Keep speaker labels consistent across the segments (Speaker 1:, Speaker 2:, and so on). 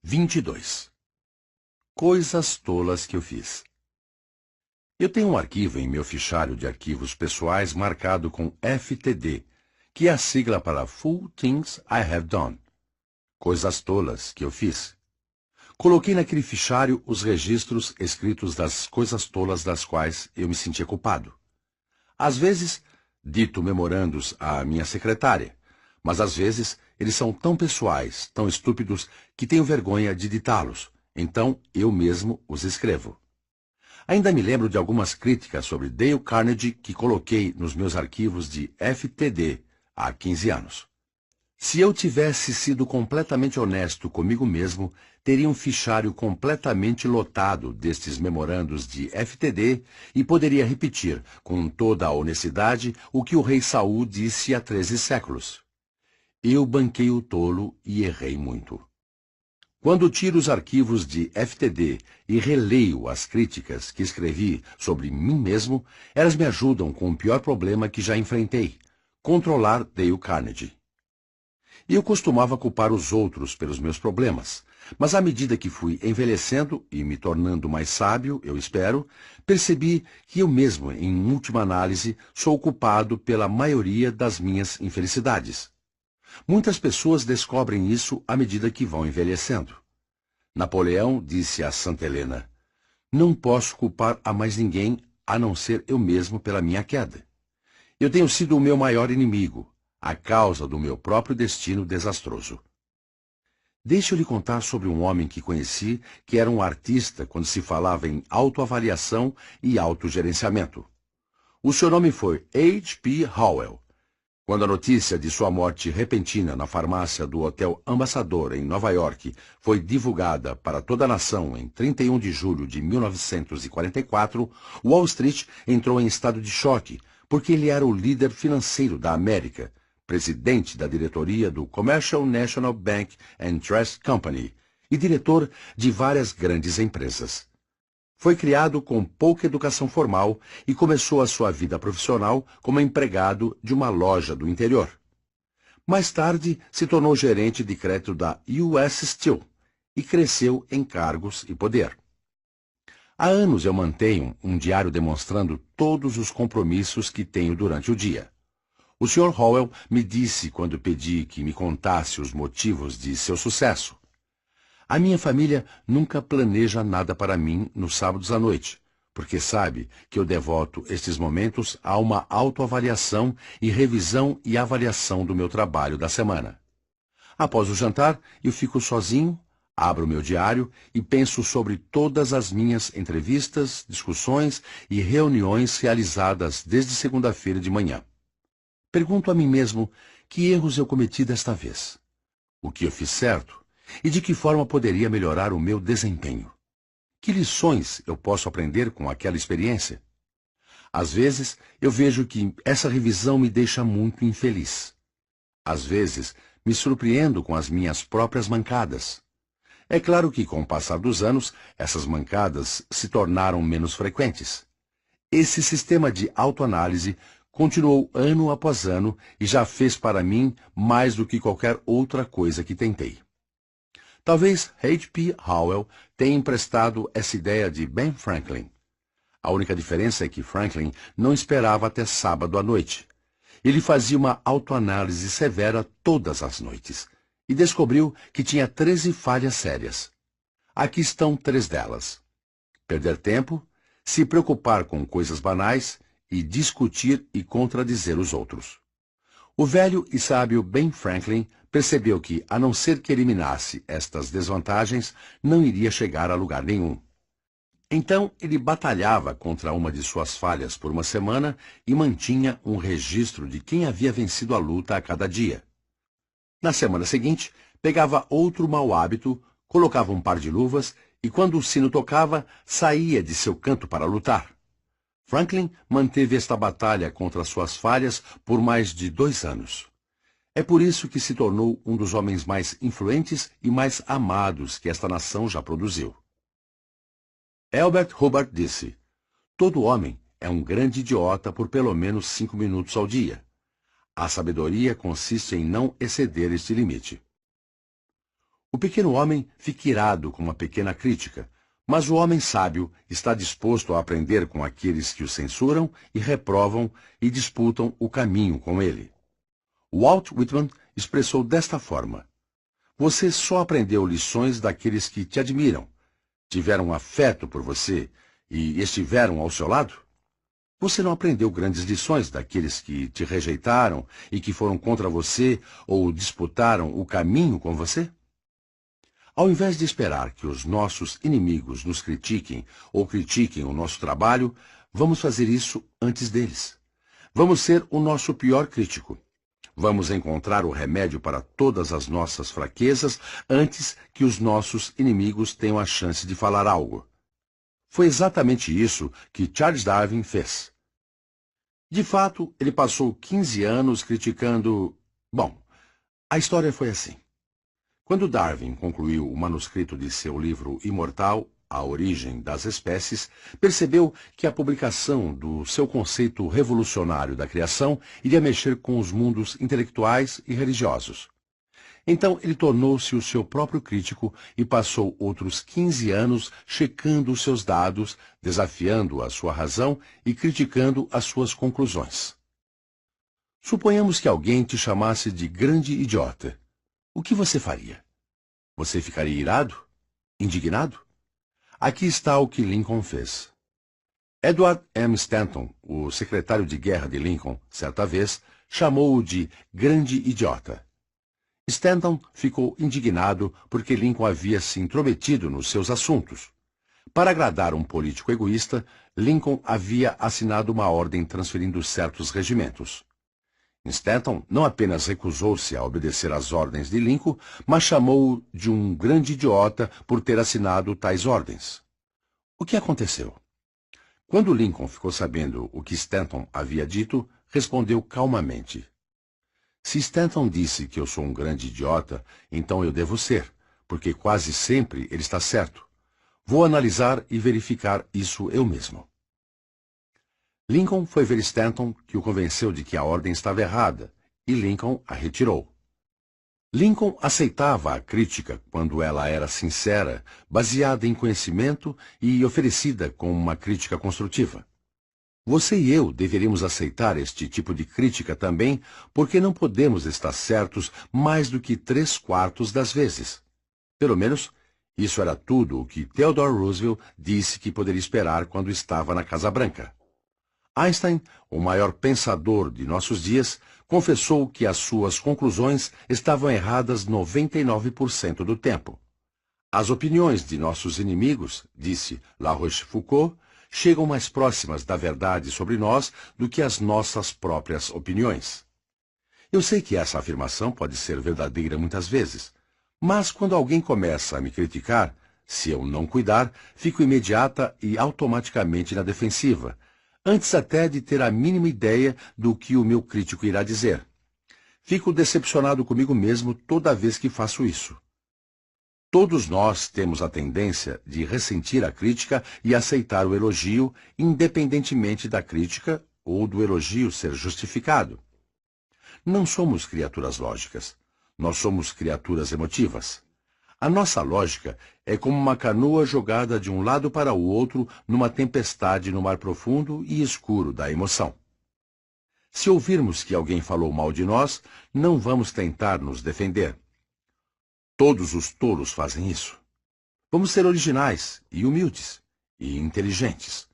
Speaker 1: 22. Coisas tolas que eu fiz. Eu tenho um arquivo em meu fichário de arquivos pessoais marcado com FTD, que é a sigla para Full Things I Have Done. Coisas tolas que eu fiz. Coloquei naquele fichário os registros escritos das coisas tolas das quais eu me sentia culpado. Às vezes, dito memorandos à minha secretária, mas às vezes eles são tão pessoais, tão estúpidos, que tenho vergonha de ditá-los, então eu mesmo os escrevo. Ainda me lembro de algumas críticas sobre Dale Carnegie que coloquei nos meus arquivos de FTD há 15 anos. Se eu tivesse sido completamente honesto comigo mesmo, teria um fichário completamente lotado destes memorandos de FTD e poderia repetir, com toda a honestidade, o que o rei Saul disse há 13 séculos. Eu banquei o tolo e errei muito. Quando tiro os arquivos de FTD e releio as críticas que escrevi sobre mim mesmo, elas me ajudam com o pior problema que já enfrentei: controlar Dale Carnegie. Eu costumava culpar os outros pelos meus problemas, mas à medida que fui envelhecendo e me tornando mais sábio, eu espero, percebi que eu mesmo, em última análise, sou o culpado pela maioria das minhas infelicidades. Muitas pessoas descobrem isso à medida que vão envelhecendo. Napoleão disse a Santa Helena: "Não posso culpar a mais ninguém a não ser eu mesmo pela minha queda. Eu tenho sido o meu maior inimigo, a causa do meu próprio destino desastroso." Deixe-eu lhe contar sobre um homem que conheci, que era um artista quando se falava em autoavaliação e autogerenciamento. O seu nome foi H.P. Howell. Quando a notícia de sua morte repentina na farmácia do Hotel Ambassador, em Nova York, foi divulgada para toda a nação em 31 de julho de 1944, Wall Street entrou em estado de choque, porque ele era o líder financeiro da América, presidente da diretoria do Commercial National Bank and Trust Company e diretor de várias grandes empresas. Foi criado com pouca educação formal e começou a sua vida profissional como empregado de uma loja do interior. Mais tarde, se tornou gerente de crédito da US Steel e cresceu em cargos e poder. Há anos eu mantenho um diário demonstrando todos os compromissos que tenho durante o dia. O Sr. Howell me disse quando pedi que me contasse os motivos de seu sucesso: "A minha família nunca planeja nada para mim nos sábados à noite, porque sabe que eu devoto estes momentos a uma autoavaliação e revisão e avaliação do meu trabalho da semana. Após o jantar, eu fico sozinho, abro meu diário e penso sobre todas as minhas entrevistas, discussões e reuniões realizadas desde segunda-feira de manhã. Pergunto a mim mesmo que erros eu cometi desta vez, o que eu fiz certo e de que forma poderia melhorar o meu desempenho. Que lições eu posso aprender com aquela experiência? Às vezes, eu vejo que essa revisão me deixa muito infeliz. Às vezes, me surpreendo com as minhas próprias mancadas. É claro que, com o passar dos anos, essas mancadas se tornaram menos frequentes. Esse sistema de autoanálise continuou ano após ano e já fez para mim mais do que qualquer outra coisa que tentei. Talvez H.P. Howell tenha emprestado essa ideia de Ben Franklin. A única diferença é que Franklin não esperava até sábado à noite. Ele fazia uma autoanálise severa todas as noites e descobriu que tinha 13 falhas sérias. Aqui estão 3 delas: perder tempo, se preocupar com coisas banais e discutir e contradizer os outros. O velho e sábio Ben Franklin percebeu que, a não ser que eliminasse estas desvantagens, não iria chegar a lugar nenhum. Então, ele batalhava contra uma de suas falhas por uma semana e mantinha um registro de quem havia vencido a luta a cada dia. Na semana seguinte, pegava outro mau hábito, colocava um par de luvas e, quando o sino tocava, saía de seu canto para lutar. Franklin manteve esta batalha contra suas falhas por mais de 2 anos. É por isso que se tornou um dos homens mais influentes e mais amados que esta nação já produziu. Albert Hubbard disse: "Todo homem é um grande idiota por pelo menos 5 minutos ao dia. A sabedoria consiste em não exceder este limite." O pequeno homem fica irado com uma pequena crítica, mas o homem sábio está disposto a aprender com aqueles que o censuram e reprovam e disputam o caminho com ele. Walt Whitman expressou desta forma: você só aprendeu lições daqueles que te admiram, tiveram afeto por você e estiveram ao seu lado? Você não aprendeu grandes lições daqueles que te rejeitaram e que foram contra você ou disputaram o caminho com você? Ao invés de esperar que os nossos inimigos nos critiquem ou critiquem o nosso trabalho, vamos fazer isso antes deles. Vamos ser o nosso pior crítico. Vamos encontrar o remédio para todas as nossas fraquezas antes que os nossos inimigos tenham a chance de falar algo. Foi exatamente isso que Charles Darwin fez. De fato, ele passou 15 anos criticando... Bom, a história foi assim. Quando Darwin concluiu o manuscrito de seu livro imortal, A Origem das Espécies, percebeu que a publicação do seu conceito revolucionário da criação iria mexer com os mundos intelectuais e religiosos. Então ele tornou-se o seu próprio crítico e passou outros 15 anos checando os seus dados, desafiando a sua razão e criticando as suas conclusões. Suponhamos que alguém te chamasse de grande idiota. O que você faria? Você ficaria irado? Indignado? Aqui está o que Lincoln fez. Edward M. Stanton, o secretário de guerra de Lincoln, certa vez, chamou-o de grande idiota. Stanton ficou indignado porque Lincoln havia se intrometido nos seus assuntos. Para agradar um político egoísta, Lincoln havia assinado uma ordem transferindo certos regimentos. Stanton não apenas recusou-se a obedecer às ordens de Lincoln, mas chamou-o de um grande idiota por ter assinado tais ordens. O que aconteceu? Quando Lincoln ficou sabendo o que Stanton havia dito, respondeu calmamente: se Stanton disse que eu sou um grande idiota, então eu devo ser, porque quase sempre ele está certo. Vou analisar e verificar isso eu mesmo. Lincoln foi ver Stanton, que o convenceu de que a ordem estava errada, e Lincoln a retirou. Lincoln aceitava a crítica quando ela era sincera, baseada em conhecimento e oferecida como uma crítica construtiva. Você e eu deveríamos aceitar este tipo de crítica também, porque não podemos estar certos mais do que 3/4 das vezes. Pelo menos, isso era tudo o que Theodore Roosevelt disse que poderia esperar quando estava na Casa Branca. Einstein, o maior pensador de nossos dias, confessou que as suas conclusões estavam erradas 99% do tempo. As opiniões de nossos inimigos, disse La Rochefoucauld, chegam mais próximas da verdade sobre nós do que as nossas próprias opiniões. Eu sei que essa afirmação pode ser verdadeira muitas vezes, mas quando alguém começa a me criticar, se eu não cuidar, fico imediata e automaticamente na defensiva, antes até de ter a mínima ideia do que o meu crítico irá dizer. Fico decepcionado comigo mesmo toda vez que faço isso. Todos nós temos a tendência de ressentir a crítica e aceitar o elogio, independentemente da crítica ou do elogio ser justificado. Não somos criaturas lógicas. Nós somos criaturas emotivas. A nossa lógica é como uma canoa jogada de um lado para o outro numa tempestade no mar profundo e escuro da emoção. Se ouvirmos que alguém falou mal de nós, não vamos tentar nos defender. Todos os tolos fazem isso. Vamos ser originais e humildes e inteligentes.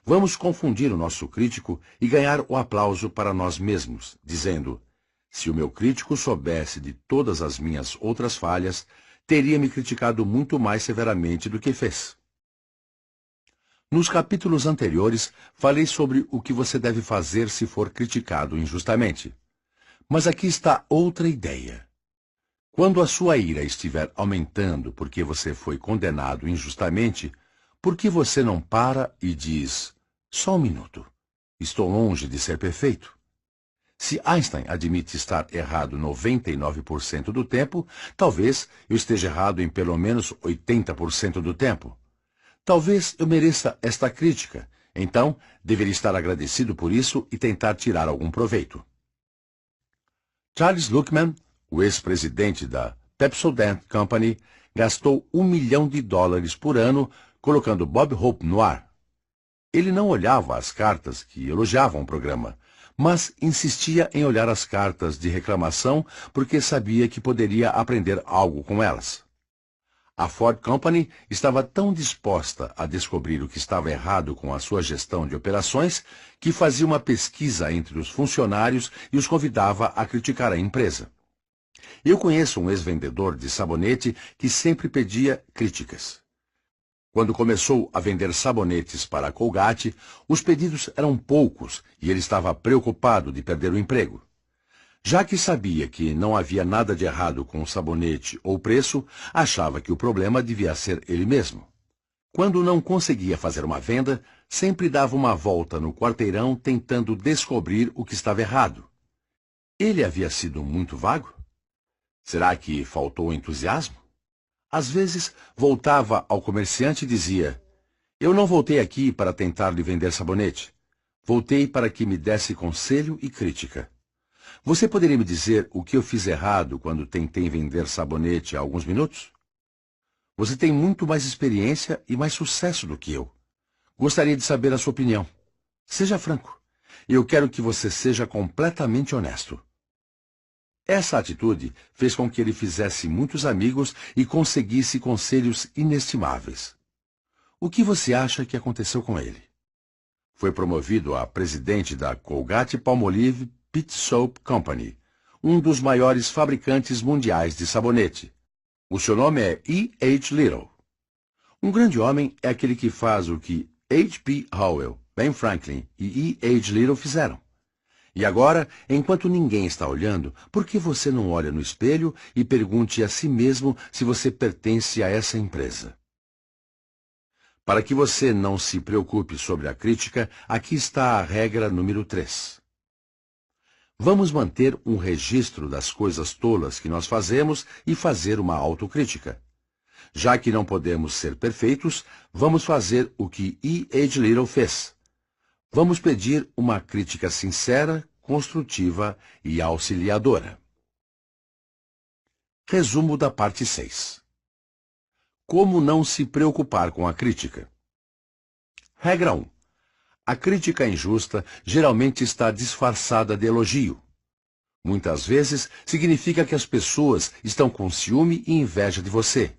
Speaker 1: Vamos confundir o nosso crítico e ganhar o aplauso para nós mesmos, dizendo: se o meu crítico soubesse de todas as minhas outras falhas, teria me criticado muito mais severamente do que fez. Nos capítulos anteriores, falei sobre o que você deve fazer se for criticado injustamente. Mas aqui está outra ideia. Quando a sua ira estiver aumentando porque você foi condenado injustamente, por que você não para e diz: só um minuto, estou longe de ser perfeito? Se Einstein admite estar errado 99% do tempo, talvez eu esteja errado em pelo menos 80% do tempo. Talvez eu mereça esta crítica, então deveria estar agradecido por isso e tentar tirar algum proveito. Charles Luckman, o ex-presidente da Pepsodent Company gastou $1 milhão por ano colocando Bob Hope no ar. Ele não olhava as cartas que elogiavam o programa, mas insistia em olhar as cartas de reclamação porque sabia que poderia aprender algo com elas. A Ford Company estava tão disposta a descobrir o que estava errado com a sua gestão de operações que fazia uma pesquisa entre os funcionários e os convidava a criticar a empresa. Eu conheço um ex-vendedor de sabonete que sempre pedia críticas. Quando começou a vender sabonetes para a Colgate, os pedidos eram poucos e ele estava preocupado de perder o emprego. Já que sabia que não havia nada de errado com o sabonete ou preço, achava que o problema devia ser ele mesmo. Quando não conseguia fazer uma venda, sempre dava uma volta no quarteirão tentando descobrir o que estava errado. Ele havia sido muito vago? Será que faltou entusiasmo? Às vezes, voltava ao comerciante e dizia: "Eu não voltei aqui para tentar lhe vender sabonete. Voltei para que me desse conselho e crítica. Você poderia me dizer o que eu fiz errado quando tentei vender sabonete há alguns minutos? Você tem muito mais experiência e mais sucesso do que eu. Gostaria de saber a sua opinião. Seja franco. Eu quero que você seja completamente honesto." Essa atitude fez com que ele fizesse muitos amigos e conseguisse conselhos inestimáveis. O que você acha que aconteceu com ele? Foi promovido a presidente da Colgate-Palmolive Pit Soap Company, um dos maiores fabricantes mundiais de sabonete. O seu nome é E. H. Little. Um grande homem é aquele que faz o que H. P. Howell, Ben Franklin e E. H. Little fizeram. E agora, enquanto ninguém está olhando, por que você não olha no espelho e pergunte a si mesmo se você pertence a essa empresa? Para que você não se preocupe sobre a crítica, aqui está a regra número 3. Vamos manter um registro das coisas tolas que nós fazemos e fazer uma autocrítica. Já que não podemos ser perfeitos, vamos fazer o que E. H. Little fez. Vamos pedir uma crítica sincera, construtiva e auxiliadora. Resumo da parte 6. Como não se preocupar com a crítica? Regra 1. A crítica injusta geralmente está disfarçada de elogio. Muitas vezes significa que as pessoas estão com ciúme e inveja de você.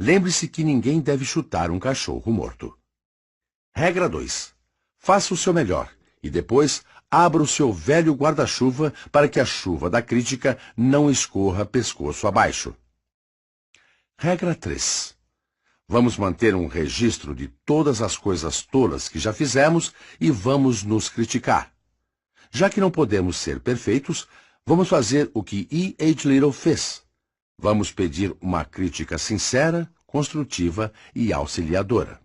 Speaker 1: Lembre-se que ninguém deve chutar um cachorro morto. Regra 2. Faça o seu melhor e depois abra o seu velho guarda-chuva para que a chuva da crítica não escorra pescoço abaixo. Regra 3. Vamos manter um registro de todas as coisas tolas que já fizemos e vamos nos criticar. Já que não podemos ser perfeitos, vamos fazer o que E. H. Little fez. Vamos pedir uma crítica sincera, construtiva e auxiliadora.